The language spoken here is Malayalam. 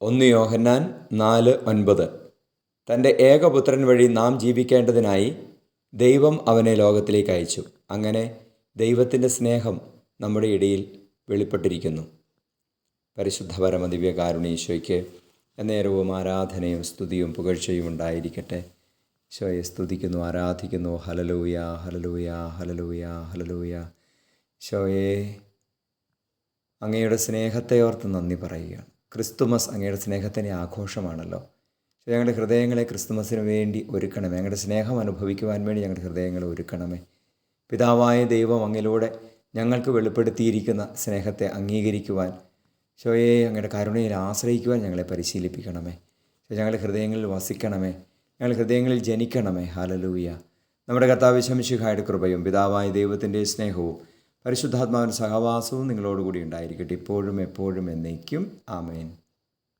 1 യോഹന്നാൻ 4:9. തൻ്റെ ഏകപുത്രൻ വഴി നാം ജീവിക്കേണ്ടതിനായി ദൈവം അവനെ ലോകത്തിലേക്ക് അയച്ചു. അങ്ങനെ ദൈവത്തിൻ്റെ സ്നേഹം നമ്മുടെ ഇടയിൽ വെളിപ്പെട്ടിരിക്കുന്നു. പരിശുദ്ധ പരമദിവ്യകാരുണ്യ എന്നേരവും ആരാധനയും സ്തുതിയും പുകഴ്ചയും ഉണ്ടായിരിക്കട്ടെ. ഈശോയെ സ്തുതിക്കുന്നു, ആരാധിക്കുന്നു. Hallelujah, hallelujah, hallelujah, hallelujah. ഈശോയെ, അങ്ങയുടെ സ്നേഹത്തെ ഓർത്ത് നന്ദി പറയുകയാണ്. ക്രിസ്തുമസ് അങ്ങയുടെ സ്നേഹത്തിൻ്റെ ആഘോഷമാണല്ലോ. ഞങ്ങളുടെ ഹൃദയങ്ങളെ ക്രിസ്തുമസിന് വേണ്ടി ഒരുക്കണമേ. ഞങ്ങളുടെ സ്നേഹം അനുഭവിക്കുവാൻ വേണ്ടി ഞങ്ങളുടെ ഹൃദയങ്ങളെ ഒരുക്കണമേ. പിതാവായ ദൈവം അങ്ങിലൂടെ ഞങ്ങൾക്ക് വെളിപ്പെടുത്തിയിരിക്കുന്ന സ്നേഹത്തെ അംഗീകരിക്കുവാൻ, ഈശോയെ അങ്ങയുടെ കരുണയിൽ ആശ്രയിക്കുവാൻ ഞങ്ങളെ പരിശീലിപ്പിക്കണമേ. ഞങ്ങളുടെ ഹൃദയങ്ങളിൽ വസിക്കണമേ, ഞങ്ങളുടെ ഹൃദയങ്ങളിൽ ജനിക്കണമേ. ഹല്ലേലൂയ. നമ്മുടെ കർത്താവ് മിശിഹായുടെ കൃപയും പിതാവായ ദൈവത്തിൻ്റെ സ്നേഹവും പരിശുദ്ധാത്മാവിൻ്റെ സഹവാസവും നിങ്ങളോടുകൂടി ഉണ്ടായിരിക്കട്ടെ, ഇപ്പോഴും എപ്പോഴും എന്നേക്കും. ആമേൻ.